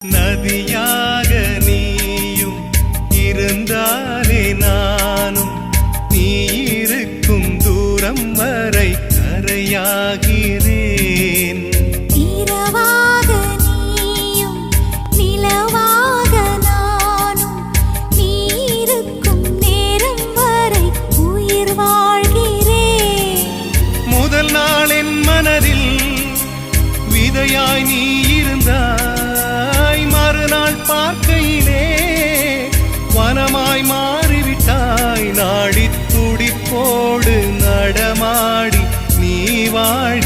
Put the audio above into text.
நதியாக நீயும் இருந்தாலே நானும் நீ இருக்கும் தூரம் வரை கரையாகிறேன். இரவாக நீயும் நிலவாக நானும் நீ இருக்கும் நேரம் வரை உயிர் வாழ்கிறேன். முதல் நாள் என் மனதில் விதையாய் நீ இருந்தாய், மறுநாள் பார்க்கையிலே வனமாய் மாறிவிட்டாய். நாடி துடிப்போடு நடமாடி நீ வாழ்